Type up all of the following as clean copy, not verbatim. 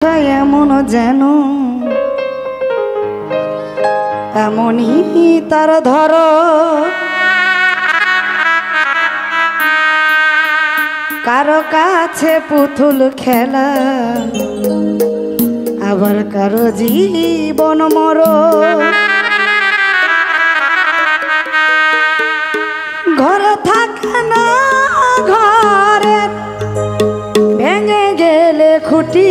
এমন যেন এমনই তার ধর কারো কাছে পুতুল খেলা আবার কারো জীবন মর ঘরে থাকে না ঘরে ভেঙে গেলে খুঁটি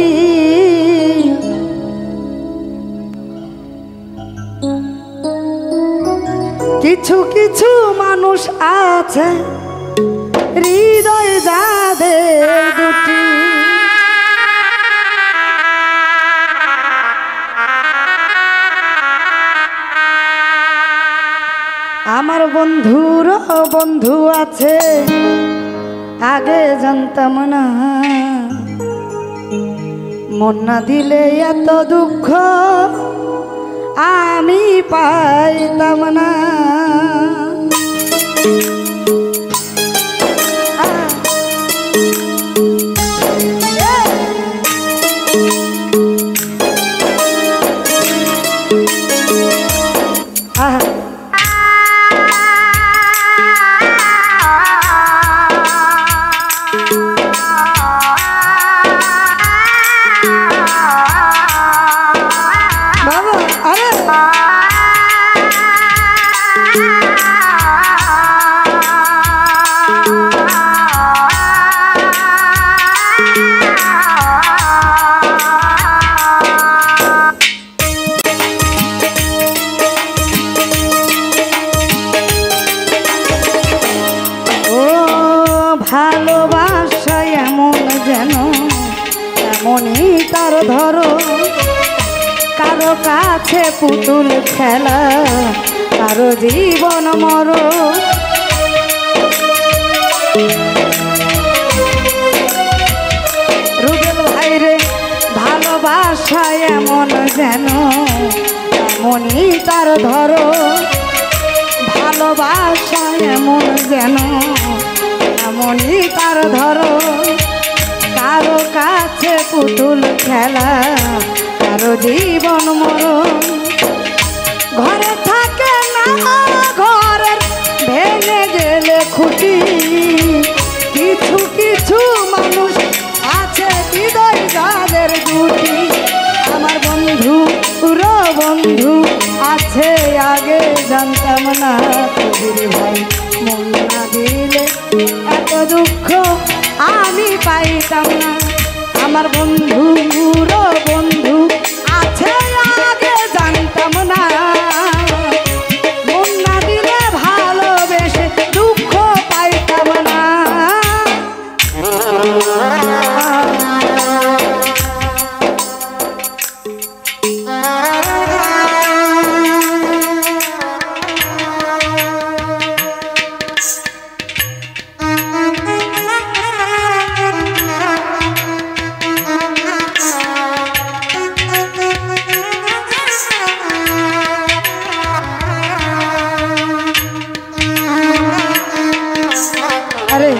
কিছু কিছু মানুষ আছে হৃদয় যাদের দুটি আমার বন্ধুর বন্ধু আছে আগে জানতাম না মন না দিলে এত দুঃখ আমি পাইতাম না ভালোবাসা এমন যেন এমনই তার ধরো কারো কাছে পুতুল খেলা কারো জীবন মর রুবেল ভাইরে ভালোবাসা এমন যেন এমনই তার ধরো ভালোবাসা এমন যেন এমনই তার ধরো কারো কাছে পুতুল খেলা কারো জীবন মরণ ঘরে থাকে না ঘরের ভেঙে গেলে খুঁটি কিছু কিছু মানুষ আছে হৃদয় যাদের দুটি আমার বন্ধু পুরো বন্ধু আছে আগে জানতাম না কবির ভাই মন না দিলে এত দুঃখ আমি পাইতাম না আমার বন্ধু পুরো বন্ধু আছে আগে জানতাম না মন না দিলে ভালোবেসে দুঃখ পাইতাম না আরে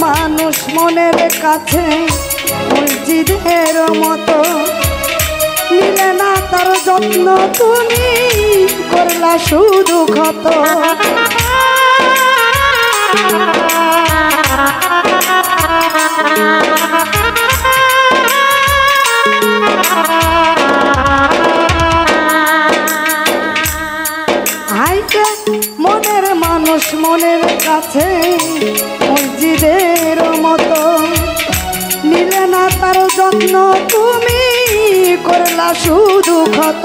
মানুষ মনের কাছে মসজিদের মতো নিলে না তার যত্ন তুমি করলা শুধু ক্ষত মনের মানুষ মনের কাছে মসজিদের মতো নিলে না তার যত্ন তুমি করলা শুধু ক্ষত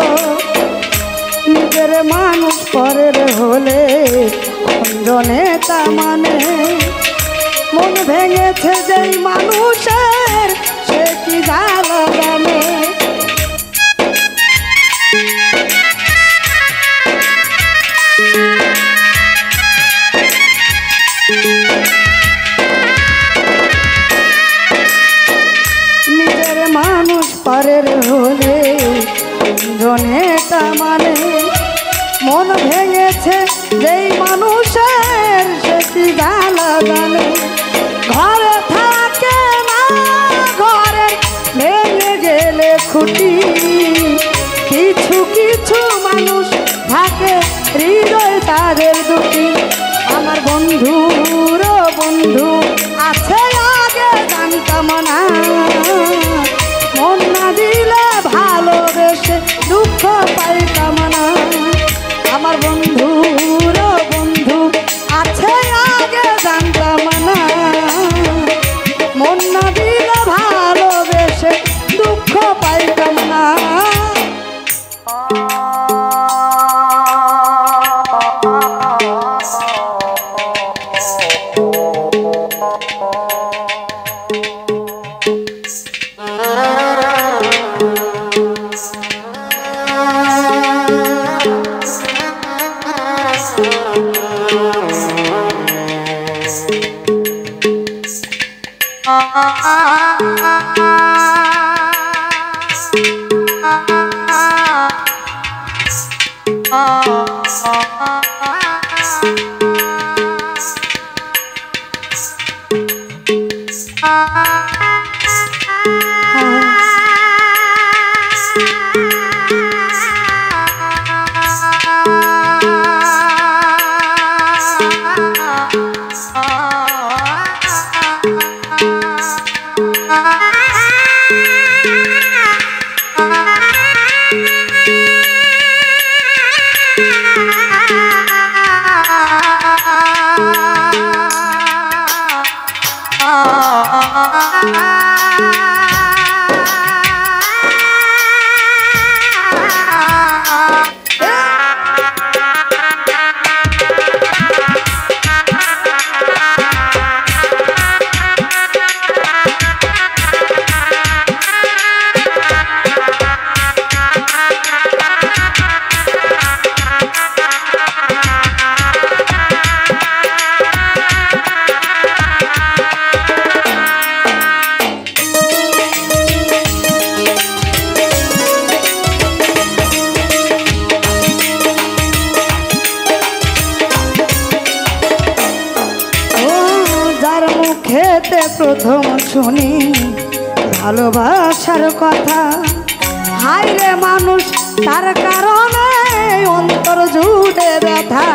নিজের মানুষ পরের হলে অঞ্জনে তা মানে মন ভেঙেছে যেই মানুষের সে কি জ্বালা জানে নিজের মানুষ পরের হলে অঞ্জনে তা মানে মন ভেঙেছে যেই মানুষের সে কি জ্বালা জানে ঘরে থাকে না ঘরে ভেঙে গেলে খুঁটি কিছু কিছু মানুষ থাকে হৃদয় তাদের দুটি আমার বন্ধুর বন্ধু আছে আগে জানতাম না মন না দিলে ভালোবেসে দুঃখ পাইতাম না আমার বন্ধুর বন্ধু আছে আগে জানতাম না মন না দিলে ভালোবেসে দুঃখ পাইতাম না খেতে প্রথম শুনি ভালোবাসার কথা হায় রে মানুষ তার কারণে অন্তর জুড়ে ব্যথা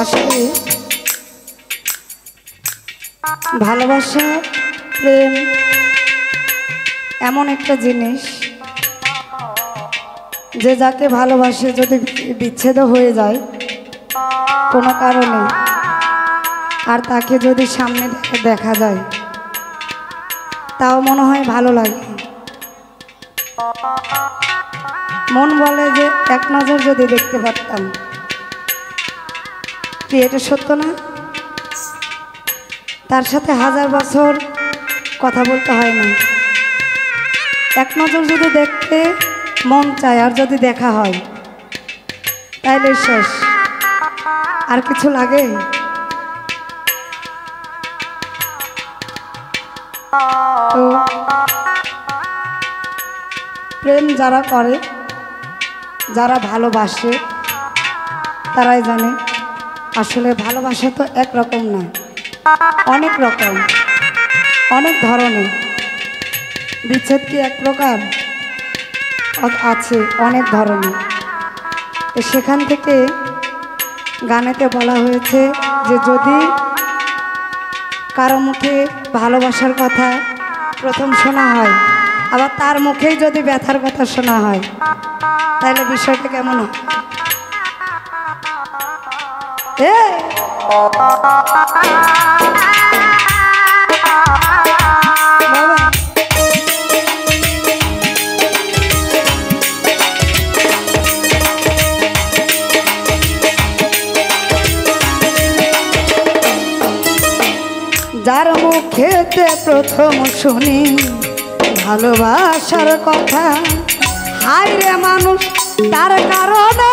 আসলে ভালোবাসা প্রেম এমন একটা জিনিস যে যাকে ভালোবাসে যদি বিচ্ছেদ হয়ে যায় কোনো কারণে আর তাকে যদি সামনে দেখা যায় তাও মনে হয় ভালো লাগে মন বলে যে এক নজর যদি দেখতে পারতাম কি এটা সত্য না তার সাথে 1000 বছর কথা বলতে হয় না এক নজর যদি দেখতে মন চায় আর যদি দেখা হয় তাইলে শেষ আর কিছু লাগে তো প্রেম যারা করে যারা ভালোবাসে তারাই জানে আসলে ভালোবাসা তো একরকম না অনেক রকম অনেক ধরনের বিচ্ছেদ কি এক প্রকার আছে অনেক ধরনের সেখান থেকে গানেতে বলা হয়েছে যে যদি কারো মুখে ভালোবাসার কথা প্রথম শোনা হয় আবার তার মুখেই যদি ব্যথার কথা শোনা হয় তাহলে বিষয়টা কেমন হয় এ যার মুখেতে প্রথম শুনি ভালোবাসার কথা, হায় রে মানুষ তার কারণে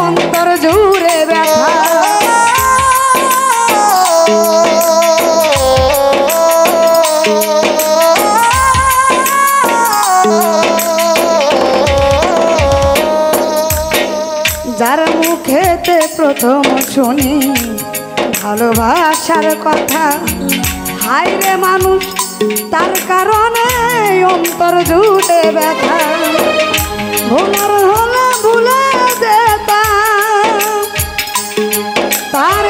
অন্তর জুড়ে ব্যথা। যার মুখেতে প্রথম শুনি ভালোবাসার কথা, হায় রে মানুষ তার কারণে অন্তর জুড়ে ব্যথা। ভুলার হলে ভুলে যেতাম, তার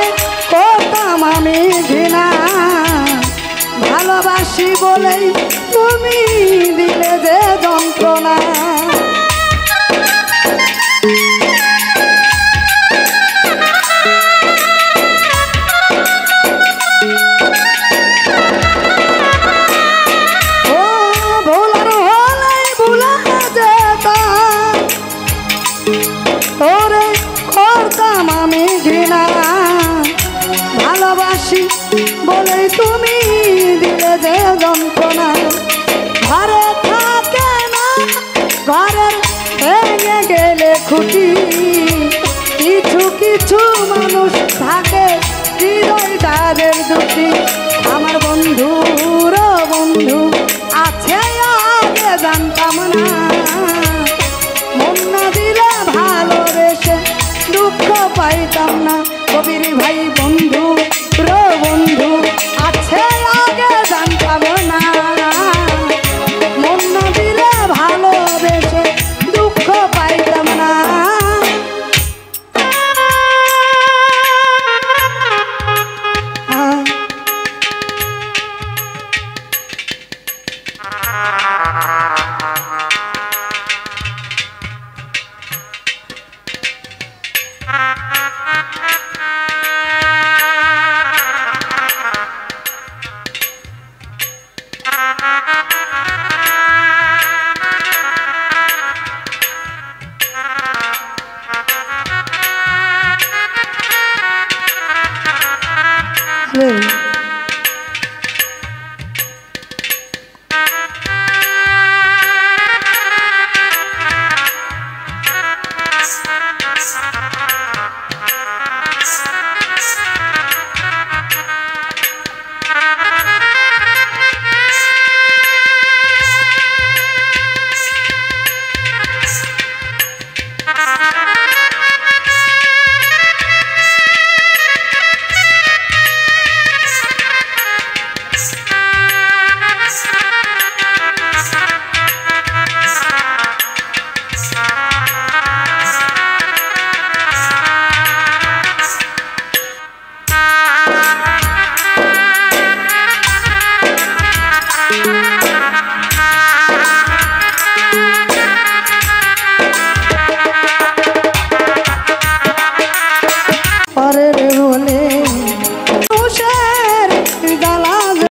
করতাম আমি ঘৃণা, ভালোবাসি বলেই তুমি দিলে যে যন্ত্রণা।